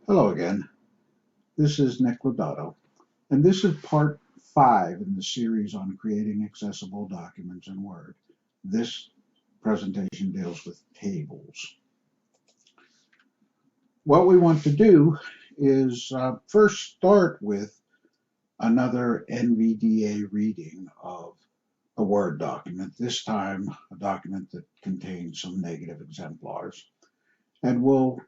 Hello again. This is Nick Lodato, and this is part 5 in the series on creating accessible documents in Word. This presentation deals with tables. What we want to do is first start with another NVDA reading of a Word document, this time a document that contains some negative exemplars. And we'll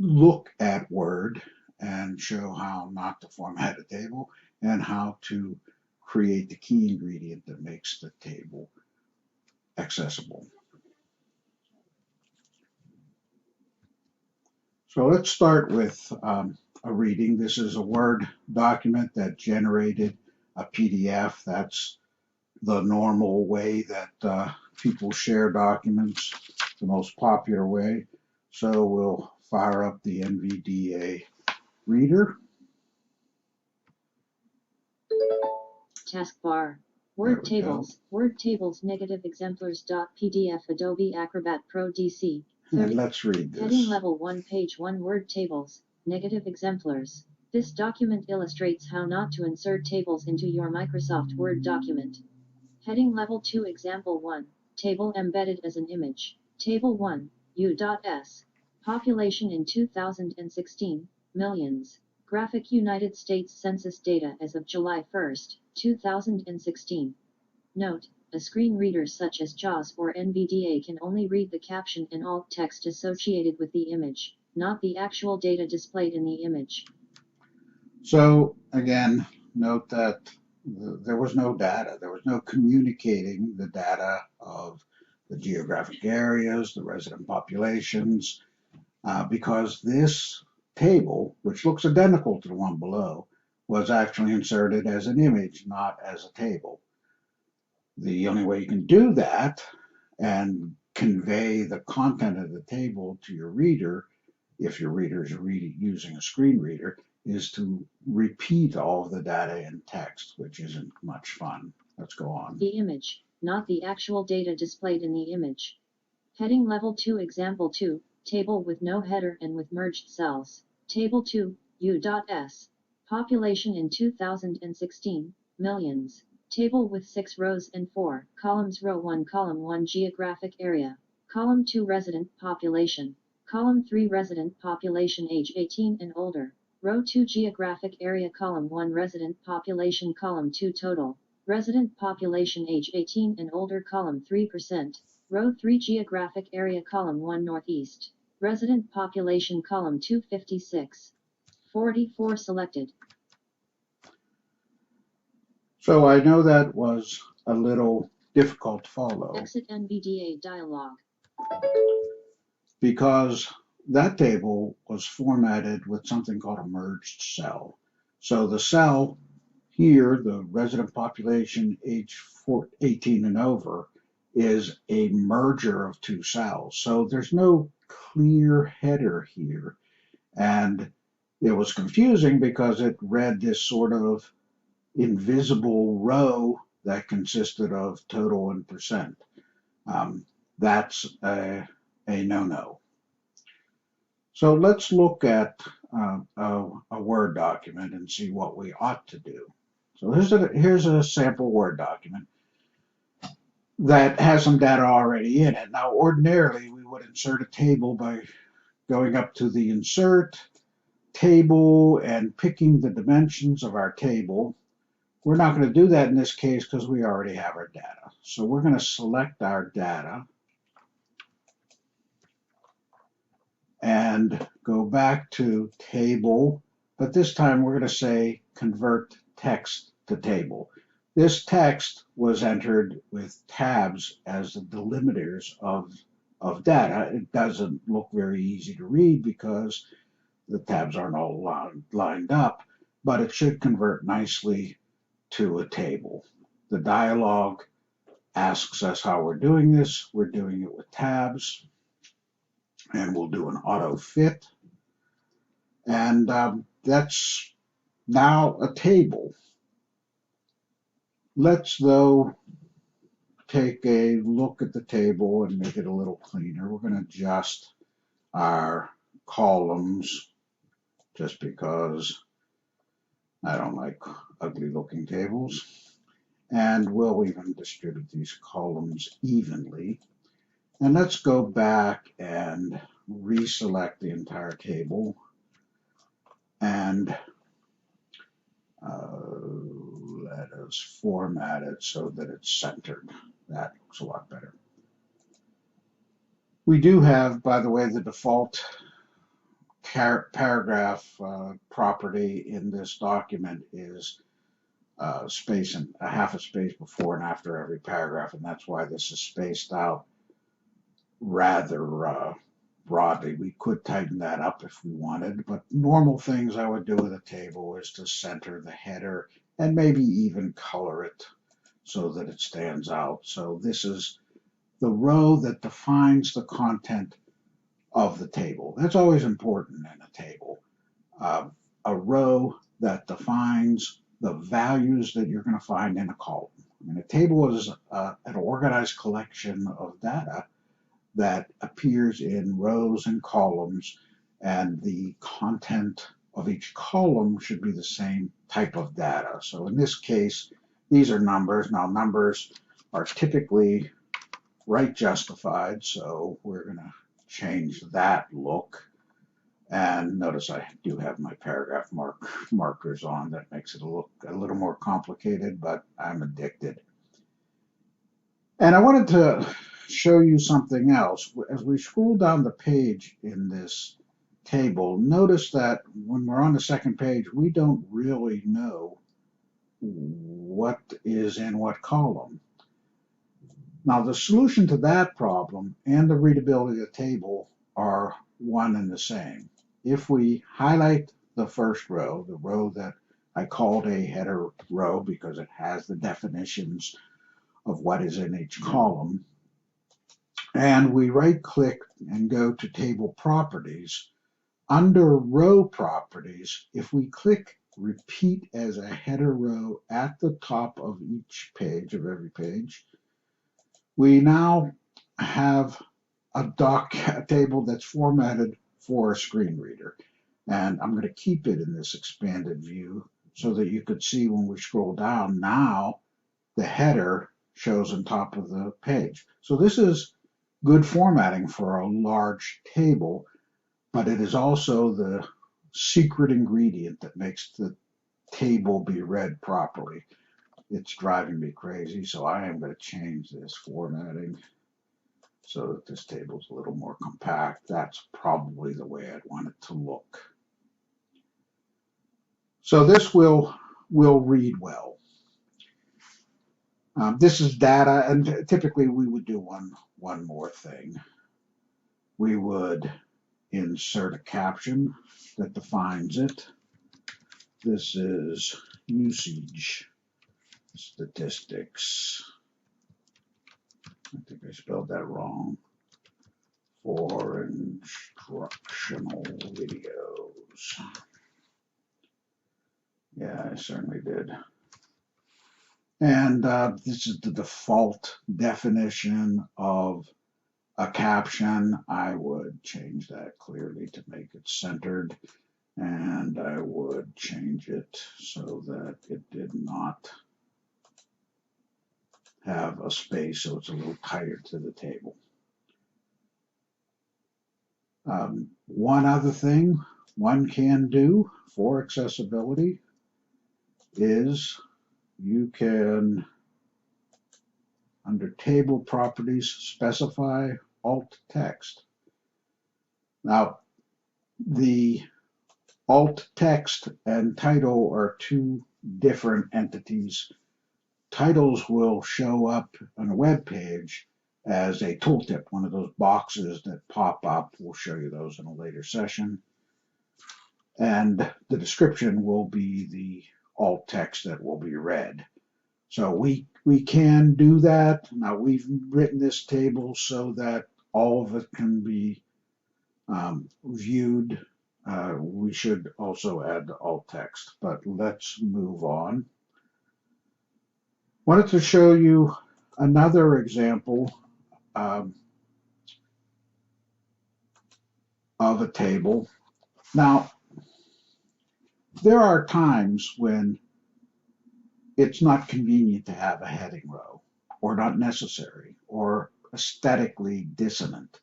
look at Word and show how not to format a table and how to create the key ingredient that makes the table accessible. So let's start with a reading. This is a Word document that generated a PDF. That's the normal way that people share documents, the most popular way. So we'll fire up the NVDA reader. Taskbar. Word tables negative exemplars.pdf Adobe Acrobat Pro DC. And let's read this. Heading level 1 page 1 Word tables, negative exemplars. This document illustrates how not to insert tables into your Microsoft Word document. Heading level 2 example 1, table embedded as an image. Table 1, U.S. Population in 2016, millions. Graphic United States Census data as of July 1, 2016. Note, a screen reader such as JAWS or NVDA can only read the caption and alt text associated with the image, not the actual data displayed in the image. So again, note that there was no data. There was no communicating the data of the geographic areas, the resident populations, because this table, which looks identical to the one below, was actually inserted as an image, not as a table. The only way you can do that and convey the content of the table to your reader, if your reader is using a screen reader, is to repeat all of the data in text, which isn't much fun. Let's go on. The image, not the actual data displayed in the image. Heading level 2 example 2, table with no header and with merged cells. Table 2, U.S. Population in 2016, millions. Table with 6 rows and 4 columns. Row 1 column 1 geographic area. Column 2 resident population. Column 3 resident population age 18 and older. Row 2 geographic area. Column 1 resident population. Column 2 total resident population age 18 and older. Column 3%. Row 3 geographic area. Column 1 northeast resident population. Column 2 56. 44 selected. So I know that was a little difficult to follow. Exit NVDA dialog. Because that table was formatted with something called a merged cell. So the cell here, the resident population age 18 and over, is a merger of two cells. So there's no clear header here. And it was confusing because it read this sort of invisible row that consisted of total and percent. That's a no-no. So let's look at a Word document and see what we ought to do. So here's a sample Word document that has some data already in it. Now, ordinarily, we would insert a table by going up to the Insert Table and picking the dimensions of our table. We're not going to do that in this case because we already have our data. So we're going to select our data and go back to Table, but this time we're going to say Convert Text to Table. This text was entered with tabs as the delimiters of data. It doesn't look very easy to read because the tabs aren't all lined up, but it should convert nicely to a table. The dialog asks us how we're doing this. We're doing it with tabs, and we'll do an auto fit. And that's now a table. Let's, though, take a look at the table and make it a little cleaner. We're going to adjust our columns just because I don't like ugly looking tables. And we'll even distribute these columns evenly. And let's go back and reselect the entire table and let us format it so that it's centered. That looks a lot better. We do have, by the way, the default paragraph property in this document is space and a half a space before and after every paragraph, and that's why this is spaced out rather broadly. We could tighten that up if we wanted, but normal things I would do with a table is to center the header and maybe even color it so that it stands out. So this is the row that defines the content of the table. That's always important in a table. A row that defines the values that you're going to find in a column. I mean, a table is an organized collection of data that appears in rows and columns, and the content of each column should be the same type of data. So in this case, these are numbers. Now, numbers are typically right justified, so we're going to change that look. And notice I do have my paragraph markers on. That makes it look a little more complicated, but I'm addicted. And I wanted to show you something else. As we scroll down the page in this table, notice that when we're on the second page, we don't really know what is in what column. Now, the solution to that problem and the readability of the table are one and the same. If we highlight the first row, the row that I called a header row because it has the definitions of what is in each column, and we right-click and go to Table Properties, under Row Properties, if we click Repeat as a header row at the top of each page, of every page, we now have a table that's formatted for a screen reader. And I'm going to keep it in this expanded view so that you could see when we scroll down, now the header shows on top of the page. So this is good formatting for a large table, but it is also the secret ingredient that makes the table be read properly. It's driving me crazy, so I am going to change this formatting so that this table is a little more compact. That's probably the way I'd want it to look. So this will read well. This is data, and typically we would do one more thing. We would insert a caption that defines it. This is usage statistics. I think I spelled that wrong. For instructional videos. Yeah, I certainly did. And this is the default definition of a caption. I would change that clearly to make it centered, and I would change it so that it did not have a space, so it's a little tighter to the table. One other thing one can do for accessibility is you can, under table properties, specify alt text. Now, the alt text and title are two different entities. Titles will show up on a web page as a tooltip, one of those boxes that pop up. We'll show you those in a later session. And the description will be the alt text that will be read. So we can do that. Now, we've written this table so that all of it can be viewed. We should also add the alt text, but let's move on. Wanted to show you another example of a table. Now, there are times when it's not convenient to have a heading row, or not necessary, or aesthetically dissonant.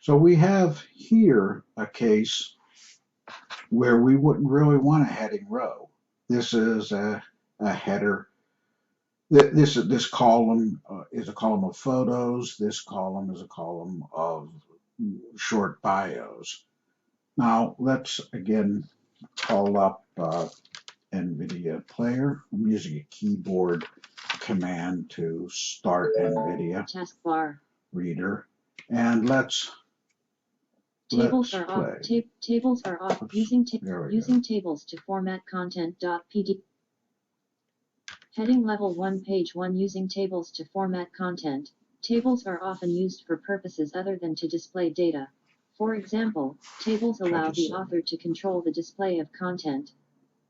So we have here a case where we wouldn't really want a heading row. This is a header. This column is a column of photos. This column is a column of short bios. Now let's again call up NVDA player. I'm using a keyboard command to start NVIDIA taskbar reader, and let's tables play. are off. Tables are off. Oops, Using tables to format content.pd. Heading level 1 page 1 using tables to format content. Tables are often used for purposes other than to display data. For example, tables allow the author to control the display of content.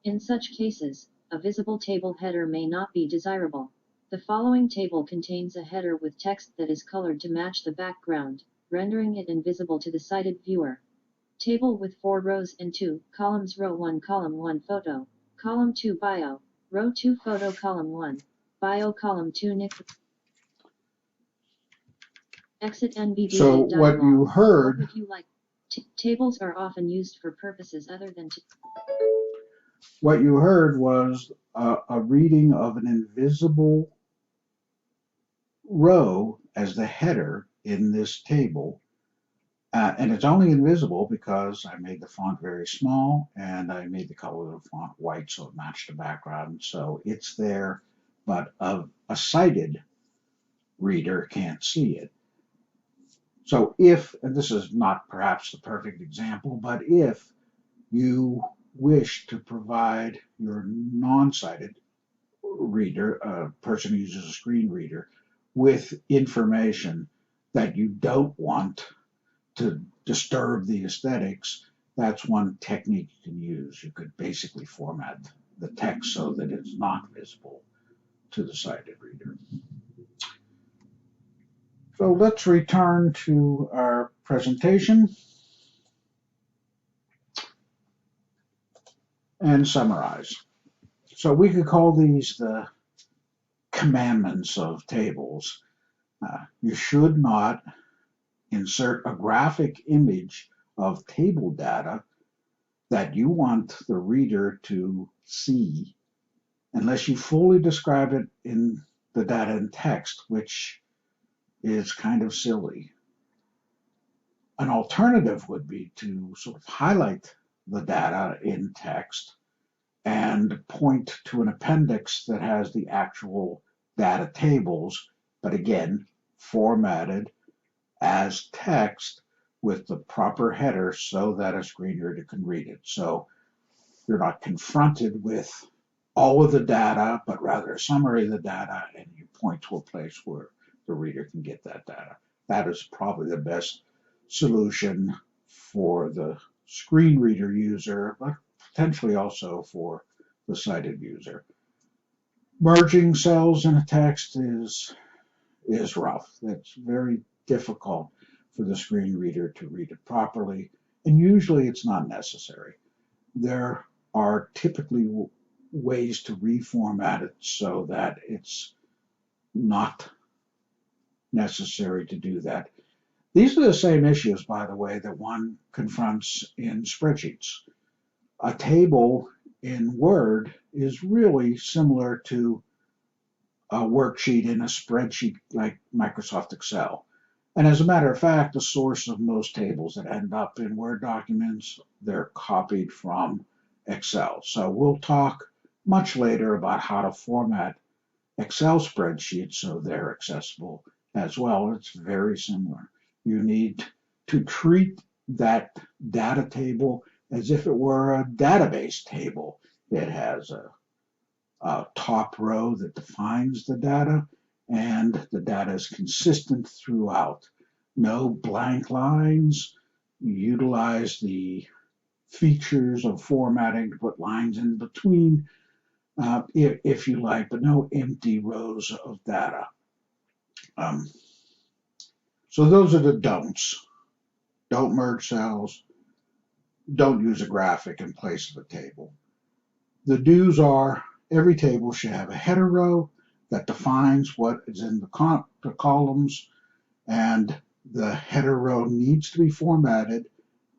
In such cases, a visible table header may not be desirable. The following table contains a header with text that is colored to match the background, rendering it invisible to the sighted viewer. Table with 4 rows and 2 columns. Row 1 column 1 photo, column 2 bio, row 2 photo, column 1 bio, column 2 nick. Exit NVDA. So what you heard, what would you like? Tables are often used for purposes other than to. What you heard was a reading of an invisible row as the header in this table. And it's only invisible because I made the font very small and I made the color of the font white so it matched the background. So it's there, but a sighted reader can't see it. So if, and this is not perhaps the perfect example, but if you wish to provide your non-sighted reader, a person who uses a screen reader, with information that you don't want to disturb the aesthetics, that's one technique you can use. You could basically format the text so that it's not visible to the sighted reader. So let's return to our presentation and summarize. So we could call these the commandments of tables. You should not insert a graphic image of table data that you want the reader to see unless you fully describe it in the data in text, which is kind of silly. An alternative would be to sort of highlight the data in text and point to an appendix that has the actual data tables, but again, formatted as text with the proper header so that a screen reader can read it. So you're not confronted with all of the data, but rather a summary of the data, and you point to a place where the reader can get that data. That is probably the best solution for the screen reader user, but potentially also for the sighted user. Merging cells in a text is rough. That's very difficult for the screen reader to read it properly, and usually it's not necessary. There are typically ways to reformat it so that it's not necessary to do that. These are the same issues, by the way, that one confronts in spreadsheets. A table in Word is really similar to a worksheet in a spreadsheet like Microsoft Excel. And as a matter of fact, the source of most tables that end up in Word documents, they're copied from Excel. So we'll talk much later about how to format Excel spreadsheets so they're accessible as well. It's very similar. You need to treat that data table as if it were a database table. It has a top row that defines the data, and the data is consistent throughout. No blank lines. Utilize the features of formatting to put lines in between if you like, but no empty rows of data. So those are the don'ts. Don't merge cells. don't use a graphic in place of a table. The do's are every table should have a header row that defines what is in the columns, and the header row needs to be formatted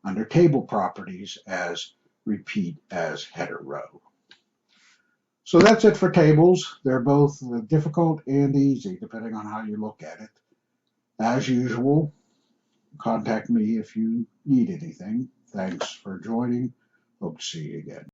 under table properties as repeat as header row. So that's it for tables. They're both difficult and easy depending on how you look at it. As usual, contact me if you need anything. Thanks for joining. Hope to see you again.